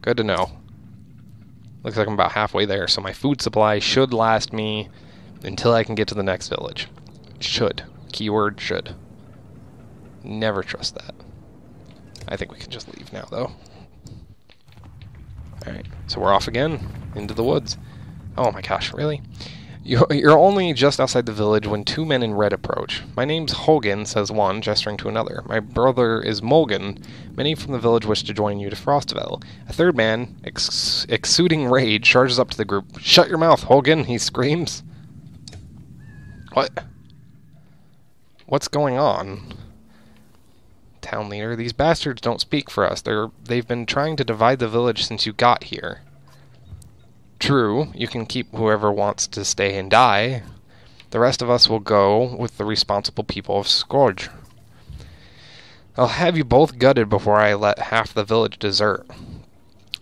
Good to know. Looks like I'm about halfway there, so my food supply should last me until I can get to the next village. Should. Keyword should. Never trust that. I think we can just leave now, though. Alright, so we're off again into the woods. Oh my gosh, really? You're only just outside the village when two men in red approach. My name's Hogan, says one, gesturing to another. My brother is Mulgan. Many from the village wish to join you to Frostville. A third man, exuding rage, charges up to the group. Shut your mouth, Hogan, he screams. What? What's going on? Town leader, these bastards don't speak for us. They've been trying to divide the village since you got here. True, you can keep whoever wants to stay and die. The rest of us will go with the responsible people of Scourge. I'll have you both gutted before I let half the village desert.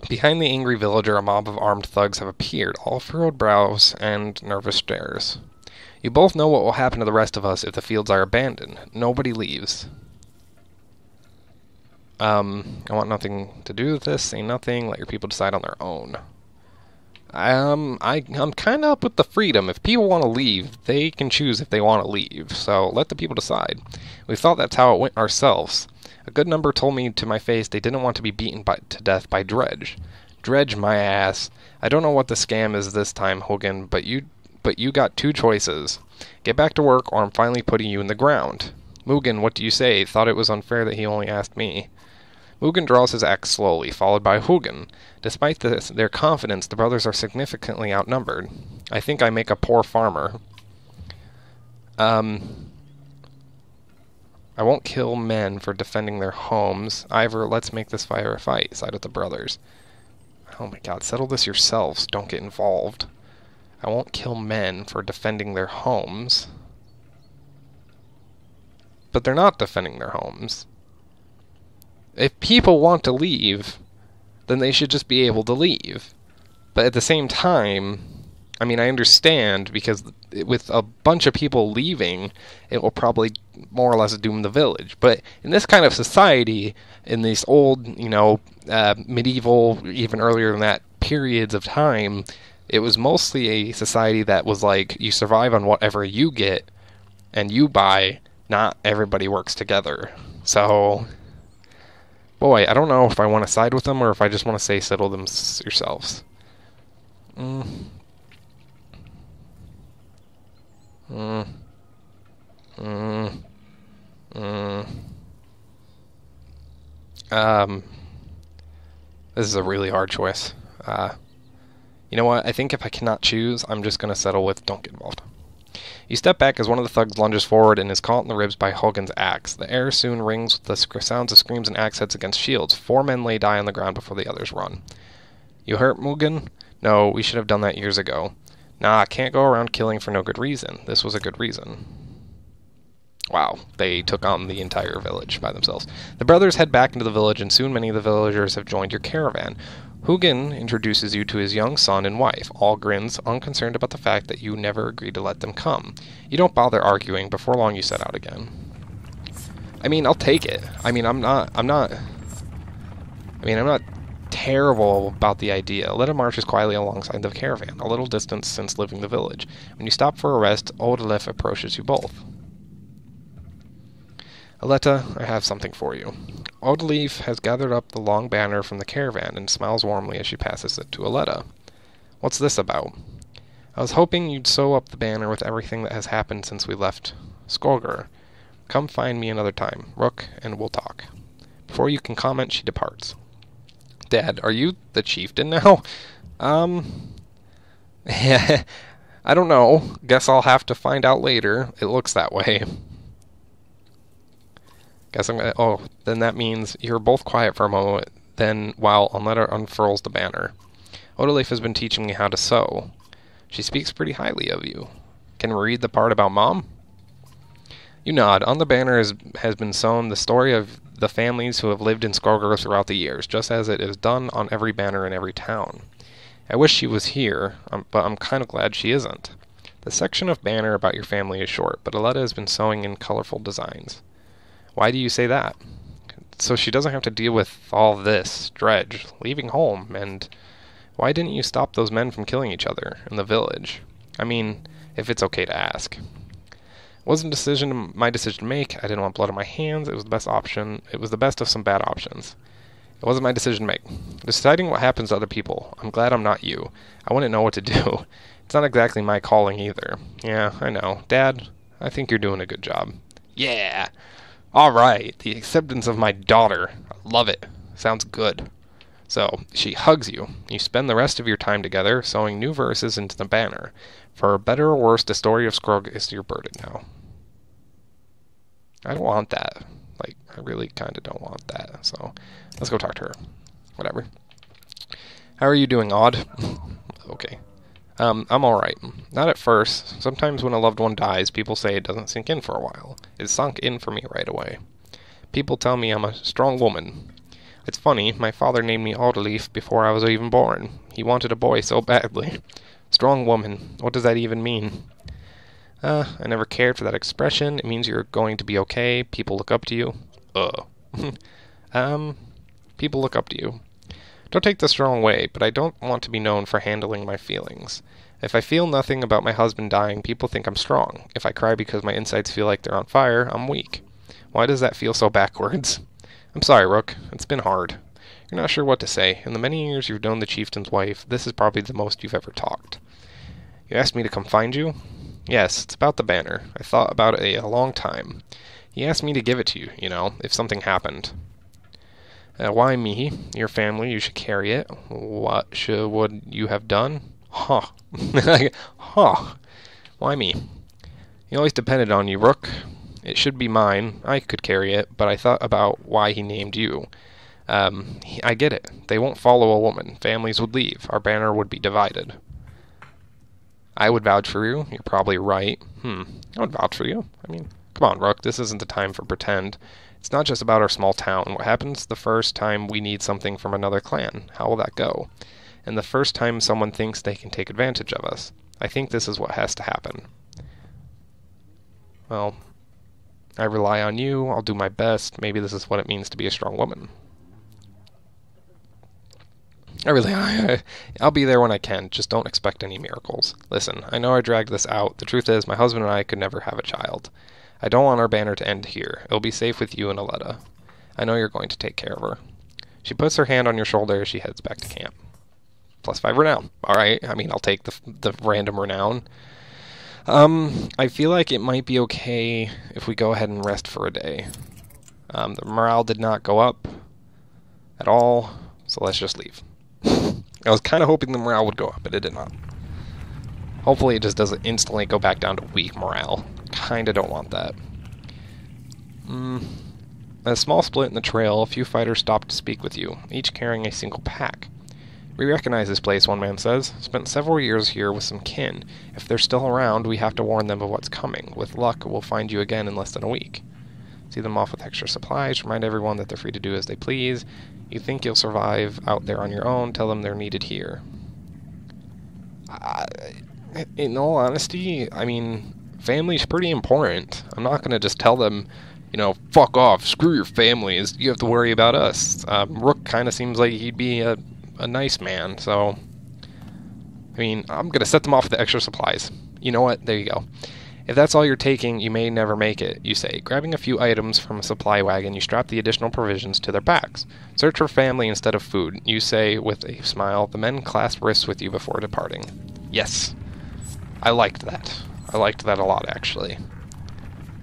Behind the angry villager, a mob of armed thugs have appeared, all furrowed brows and nervous stares. You both know what will happen to the rest of us if the fields are abandoned. Nobody leaves. I want nothing to do with this. Say nothing. Let your people decide on their own. I'm kind of up with the freedom. If people want to leave, they can choose if they want to leave. So let the people decide. We thought that's how it went ourselves. A good number told me to my face they didn't want to be beaten to death by Dredge. Dredge my ass. I don't know what the scam is this time, Hogan, but you got two choices. Get back to work, or I'm finally putting you in the ground. Mugen, what do you say? Thought it was unfair that he only asked me. Mugen draws his axe slowly, followed by Hugin. Despite their confidence, the brothers are significantly outnumbered. I think I make a poor farmer. I won't kill men for defending their homes. Ivor, let's make this fire a fight, sided the brothers. Oh my god, settle this yourselves. Don't get involved. I won't kill men for defending their homes. But they're not defending their homes. If people want to leave, then they should just be able to leave. But at the same time, I mean, I understand, because with a bunch of people leaving, it will probably more or less doom the village. But in this kind of society, in these old, medieval, even earlier than that, periods of time, it was mostly a society that was like, you survive on whatever you get, and you buy, not everybody works together. So, boy, I don't know if I want to side with them, or if I just want to say settle them yourselves. This is a really hard choice. You know what? I think if I cannot choose, I'm just going to settle with don't get involved. You step back as one of the thugs lunges forward and is caught in the ribs by Hogan's axe. The air soon rings with the sounds of screams and axe heads against shields. 4 men lay die on the ground before the others run. You hurt, Mugen? No, we should have done that years ago. Nah, can't go around killing for no good reason. This was a good reason. Wow, they took on the entire village by themselves. The brothers head back into the village, and soon many of the villagers have joined your caravan. Hugin introduces you to his young son and wife, all grins, unconcerned about the fact that you never agreed to let them come. You don't bother arguing. Before long, you set out again. I mean, I'll take it. I mean, I'm not terrible about the idea. Aletta marches quietly alongside the caravan, a little distance since leaving the village. When you stop for a rest, Odalith approaches you both. Aletta, I have something for you. Odalith has gathered up the long banner from the caravan and smiles warmly as she passes it to Aletta. What's this about? I was hoping you'd sew up the banner with everything that has happened since we left Skolgar. Come find me another time, Rook, and we'll talk. Before you can comment, she departs. Dad, are you the chieftain now? Yeah, I don't know. Guess I'll have to find out later. It looks that way. Guess I'm gonna... Oh, then that means you're both quiet for a moment, then while Aletta unfurls the banner. Odalith has been teaching me how to sew. She speaks pretty highly of you. Can we read the part about Mom? You nod. On the banner has been sewn the story of the families who have lived in Skolgar throughout the years, just as it is done on every banner in every town. I wish she was here, but I'm kind of glad she isn't. The section of banner about your family is short, but Aletta has been sewing in colorful designs. Why do you say that? so she doesn't have to deal with all this dredge, leaving home, and why didn't you stop those men from killing each other in the village? I mean, if it's okay to ask. It wasn't my decision to make. I didn't want blood on my hands. It was the best option. It was the best of some bad options. It wasn't my decision to make. Deciding what happens to other people. I'm glad I'm not you. I wouldn't know what to do. It's not exactly my calling either. Yeah, I know. Dad, I think you're doing a good job. Yeah! Alright, the acceptance of my daughter. I love it. Sounds good. So, she hugs you. You spend the rest of your time together, sewing new verses into the banner. For better or worse, the story of Scrog is your burden now. I don't want that. Like, I really kind of don't want that. So, let's go talk to her. Whatever. How are you doing, Odd? Okay. I'm alright. Not at first. Sometimes when a loved one dies, people say it doesn't sink in for a while. It sunk in for me right away. People tell me I'm a strong woman. It's funny, my father named me Autoleaf before I was even born. He wanted a boy so badly. Strong woman. What does that even mean? I never cared for that expression. It means you're going to be okay. People look up to you. People look up to you. Don't take this the wrong way, but I don't want to be known for handling my feelings. If I feel nothing about my husband dying, people think I'm strong. If I cry because my insides feel like they're on fire, I'm weak. Why does that feel so backwards? I'm sorry, Rook. It's been hard. You're not sure what to say. In the many years you've known the chieftain's wife, this is probably the most you've ever talked. You asked me to come find you? Yes, it's about the banner. I thought about it a long time. He asked me to give it to you, if something happened. Why me? Your family, you should carry it. What would you have done? Huh. Huh. Why me? He always depended on you, Rook. It should be mine. I could carry it, but I thought about why he named you. I get it. They won't follow a woman. Families would leave. Our banner would be divided. I would vouch for you. You're probably right. I would vouch for you. I mean, come on, Rook. This isn't the time for pretend. It's not just about our small town. What happens the first time we need something from another clan? How will that go? And the first time someone thinks they can take advantage of us. I think this is what has to happen. Well, I rely on you. I'll do my best. Maybe this is what it means to be a strong woman. I'll be there when I can. Just don't expect any miracles. Listen, I know I dragged this out. The truth is, my husband and I could never have a child. I don't want our banner to end here. It'll be safe with you and Aletta. I know you're going to take care of her. She puts her hand on your shoulder as she heads back to camp. +5 renown. Alright, I mean, I'll take the random renown. I feel like it might be okay if we go ahead and rest for a day. The morale did not go up at all, so let's just leave. I was kind of hoping the morale would go up, but it did not. Hopefully it just doesn't instantly go back down to weak morale. Kinda don't want that. A small split in the trail, a few fighters stopped to speak with you, each carrying a single pack. We recognize this place, one man says. Spent several years here with some kin. If they're still around, we have to warn them of what's coming. With luck, we'll find you again in less than a week. See them off with extra supplies, remind everyone that they're free to do as they please. You think you'll survive out there on your own, tell them they're needed here. In all honesty, I mean, family's pretty important. I'm not going to just tell them, fuck off, screw your families, you have to worry about us. Rook kind of seems like he'd be a nice man, so, I mean, I'm going to set them off with the extra supplies. You know what? There you go. If that's all you're taking, you may never make it, you say. Grabbing a few items from a supply wagon, you strap the additional provisions to their backs. Search for family instead of food, you say with a smile. The men clasp wrists with you before departing. Yes. I liked that. I liked that a lot, actually.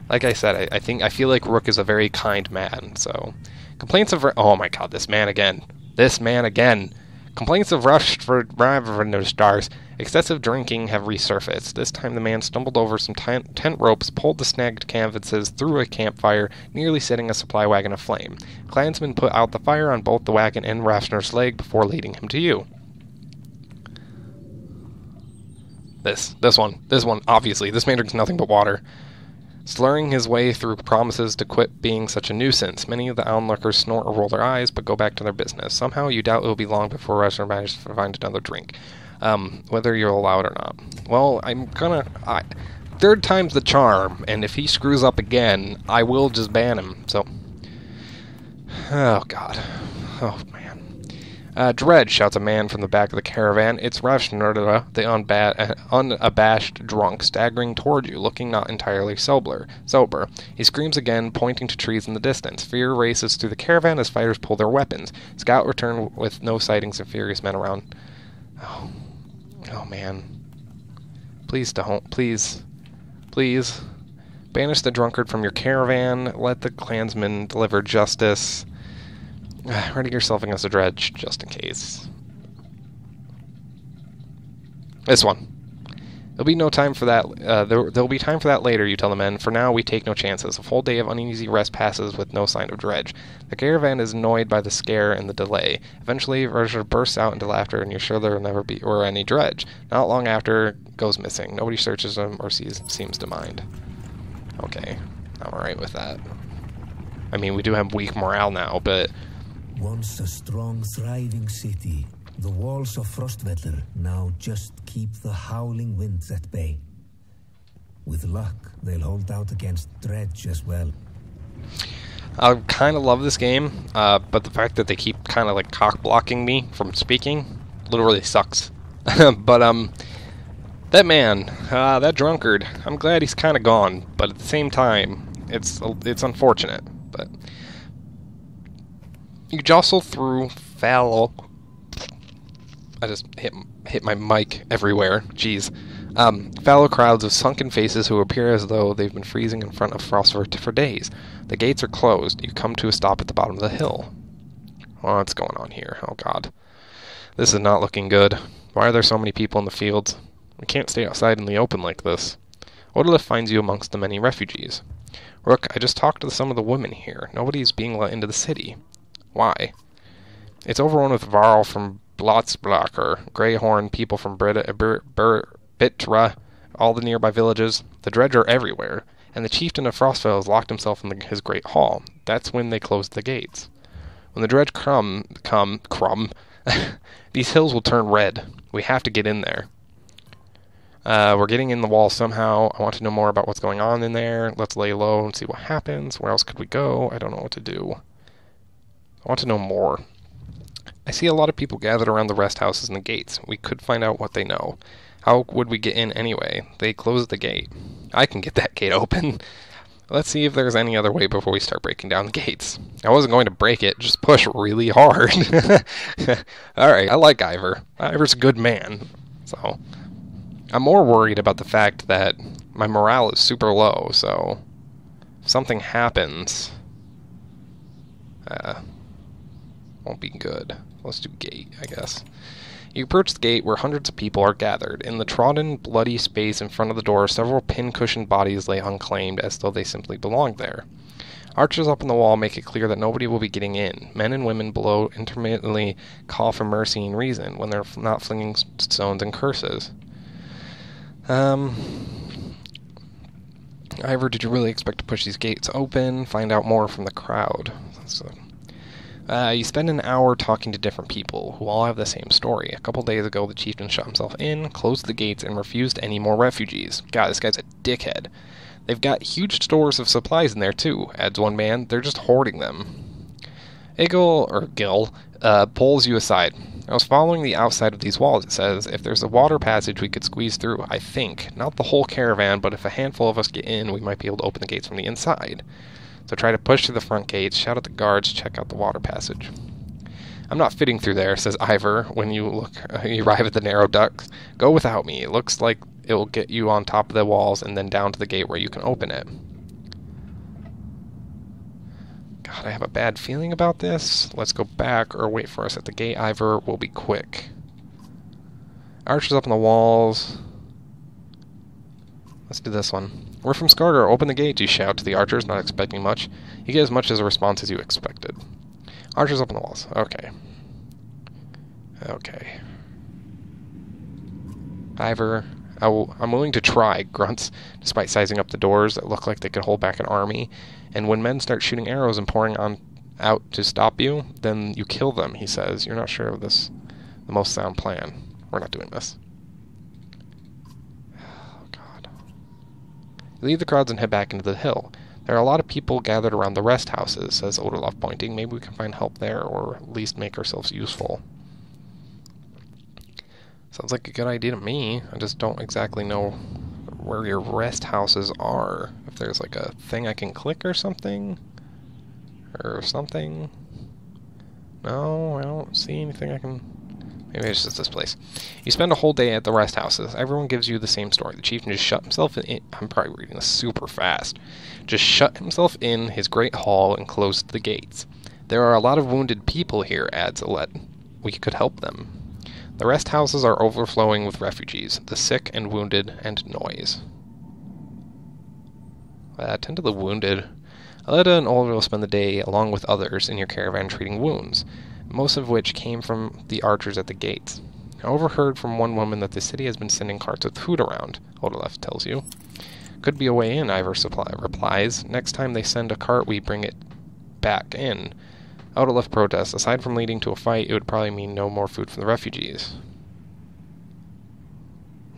Like I said, I feel like Rook is a very kind man, so... Complaints of... Oh my god, this man again. This man again. Complaints of rushed for revenue stars. Excessive drinking have resurfaced. This time the man stumbled over some tent ropes, pulled the snagged canvases through a campfire, nearly setting a supply wagon aflame. Clansmen put out the fire on both the wagon and Rafner's leg before leading him to you. This one, obviously. This man drinks nothing but water. Slurring his way through promises to quit being such a nuisance, many of the onlookers snort or roll their eyes, but go back to their business. Somehow you doubt it will be long before Rashner manages to find another drink. Whether you'll allow it or not. Well, third time's the charm, and if he screws up again, I will just ban him, so... Oh, God. Oh, man. Dredge, shouts a man from the back of the caravan. It's Ravshnurda, the unabashed drunk, staggering toward you, looking not entirely sober. He screams again, pointing to trees in the distance. Fear races through the caravan as fighters pull their weapons. Scout return with no sightings of furious men around. Oh, man. Please don't. Please. Please. Banish the drunkard from your caravan. Let the clansmen deliver justice. Ready yourself against a dredge, just in case. This one. There'll be no time for that. There'll be time for that later, you tell the men. For now, we take no chances. A full day of uneasy rest passes with no sign of dredge. The caravan is annoyed by the scare and the delay. Eventually, Verja bursts out into laughter, and you're sure there'll never be any dredge. Not long after, goes missing. Nobody searches him or seems to mind. Okay, I'm alright with that. I mean, we do have weak morale now, but... Once a strong, thriving city, the walls of Frostweller now just keep the howling winds at bay. With luck, they'll hold out against dredge as well. I kind of love this game, but the fact that they keep kind of like cock-blocking me from speaking literally sucks. But, that man, that drunkard, I'm glad he's kind of gone, but at the same time, it's unfortunate, but... You jostle through fallow... I just hit my mic everywhere. Jeez. Fallow crowds of sunken faces who appear as though they've been freezing in front of Frostford for days. The gates are closed. You come to a stop at the bottom of the hill. What's going on here? Oh, God. This is not looking good. Why are there so many people in the fields? We can't stay outside in the open like this. Odalith finds you amongst the many refugees. Rook, I just talked to some of the women here. Nobody's being let into the city. Why? It's overrun with Varl from Blotsblocker, Greyhorn, people from Bitra, all the nearby villages. The dredge are everywhere, and the chieftain of Frostfell has locked himself in his great hall. That's when they closed the gates. When the dredge come, these hills will turn red. We have to get in there. We're getting in the wall somehow. I want to know more about what's going on in there. Let's lay low and see what happens. Where else could we go? I don't know what to do. I want to know more. I see a lot of people gathered around the rest houses and the gates. We could find out what they know. How would we get in anyway? They closed the gate. I can get that gate open. Let's see if there's any other way before we start breaking down the gates. I wasn't going to break it, just push really hard. Alright, I like Ivor. Ivor's a good man. So, I'm more worried about the fact that my morale is super low, so if something happens, won't be good. Let's do gate, I guess. You approach the gate where hundreds of people are gathered. In the trodden, bloody space in front of the door, several pin-cushioned bodies lay unclaimed, as though they simply belonged there. Archers up on the wall make it clear that nobody will be getting in. Men and women below intermittently call for mercy and reason when they're not flinging stones and curses. Ivor, did you really expect to push these gates open? Find out more from the crowd. You spend an hour talking to different people, who all have the same story. A couple days ago, the chieftain shut himself in, closed the gates, and refused any more refugees. God, this guy's a dickhead. They've got huge stores of supplies in there, too, adds one man. They're just hoarding them. Gil, pulls you aside. I was following the outside of these walls, it says. If there's a water passage we could squeeze through, I think. Not the whole caravan, but if a handful of us get in, we might be able to open the gates from the inside. So try to push through the front gates, shout at the guards, check out the water passage. I'm not fitting through there, says Ivor, when you arrive at the narrow ducts. Go without me. It looks like it will get you on top of the walls and then down to the gate where you can open it. God, I have a bad feeling about this. Let's go back or wait for us at the gate. Ivor will be quick. Archers up on the walls. Let's do this one. We're from Skargar. Open the gate, you shout to the archers, not expecting much. You get as much as a response as you expected. Archers up on the walls. Okay. Okay. Ivor, I'm willing to try, grunts, despite sizing up the doors that look like they could hold back an army. And when men start shooting arrows and pouring out to stop you, then you kill them, he says. You're not sure of the most sound plan. We're not doing this. Leave the crowds and head back into the hill. There are a lot of people gathered around the rest houses, says Odorloff, pointing. Maybe we can find help there, or at least make ourselves useful. Sounds like a good idea to me. I just don't exactly know where your rest houses are. If there's like a thing I can click or something? Or something? No, I don't see anything I can... Maybe it's just this place. You spend a whole day at the rest houses. Everyone gives you the same story. The chieftain just shut himself in... I'm probably reading this super fast. Just shut himself in his great hall and closed the gates. There are a lot of wounded people here, adds Alette. We could help them. The rest houses are overflowing with refugees, the sick and wounded, and noise. Tend to the wounded. Aletta and Olga will spend the day, along with others, in your caravan treating wounds, most of which came from the archers at the gates. I overheard from one woman that the city has been sending carts with food around, Odolef tells you. Could be a way in, Ivor replies. Next time they send a cart, we bring it back in. Odolef protests. Aside from leading to a fight, it would probably mean no more food for the refugees.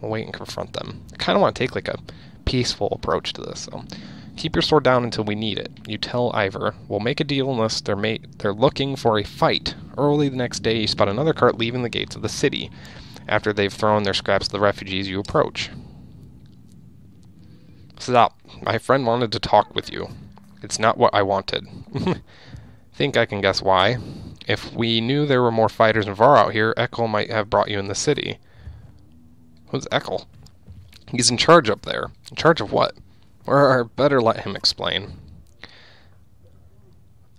We'll wait and confront them. I kind of want to take like a peaceful approach to this, so... Keep your sword down until we need it. You tell Ivor. We'll make a deal unless they're looking for a fight. Early the next day, you spot another cart leaving the gates of the city. After they've thrown their scraps to the refugees, you approach. Stop. My friend wanted to talk with you. It's not what I wanted. Think I can guess why. If we knew there were more fighters in Var out here, Eckel might have brought you in the city. Who's Eckel? He's in charge up there. In charge of what? Or better let him explain.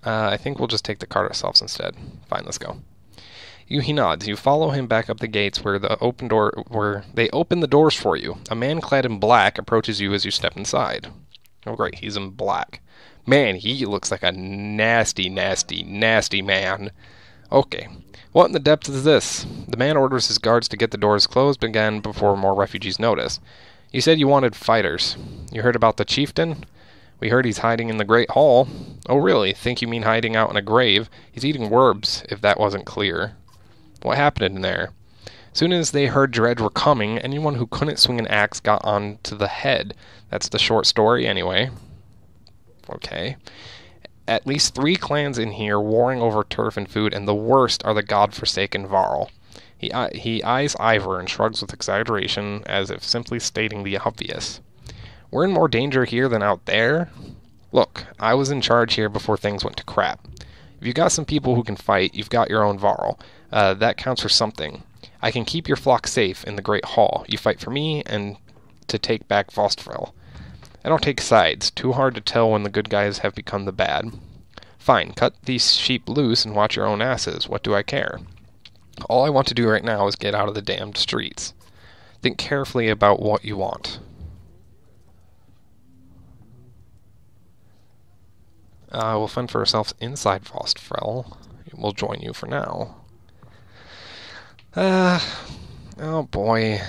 I think we'll just take the cart ourselves instead. Fine, let's go. He nods. You follow him back up the gates where they open the doors for you. A man clad in black approaches you as you step inside. Oh great, he's in black. Man, he looks like a nasty, nasty, nasty man. Okay. What in the depths is this? The man orders his guards to get the doors closed again before more refugees notice. You said you wanted fighters. You heard about the chieftain? We heard he's hiding in the Great Hall. Oh, really? Think you mean hiding out in a grave? He's eating worms, if that wasn't clear. What happened in there? Soon as they heard Dredge were coming, anyone who couldn't swing an axe got on to the head. That's the short story, anyway. Okay. At least 3 clans in here warring over turf and food, and the worst are the godforsaken Varl. He eyes Ivor and shrugs with exaggeration, as if simply stating the obvious. We're in more danger here than out there? Look, I was in charge here before things went to crap. If you got some people who can fight, you've got your own Varl. That counts for something. I can keep your flock safe in the Great Hall. You fight for me, and to take back Vostfrel. I don't take sides. Too hard to tell when the good guys have become the bad. Fine, cut these sheep loose and watch your own asses. What do I care? All I want to do right now is get out of the damned streets. Think carefully about what you want. We'll fend for ourselves inside Vostfrel. We'll join you for now. Oh boy.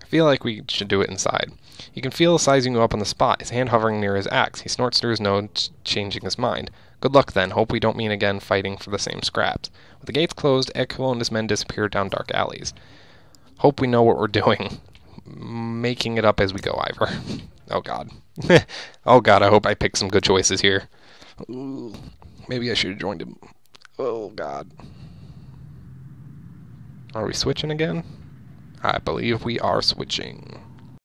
I feel like we should do it inside. You can feel sizing you up on the spot, his hand hovering near his axe. He snorts through his nose, changing his mind. Good luck then. Hope we don't meet again fighting for the same scraps. With the gates closed, Ekko and his men disappear down dark alleys. Hope we know what we're doing. Making it up as we go, Ivor. Oh god. Oh god, I hope I picked some good choices here. Ooh, maybe I should have joined him. Oh god. Are we switching again? I believe we are switching.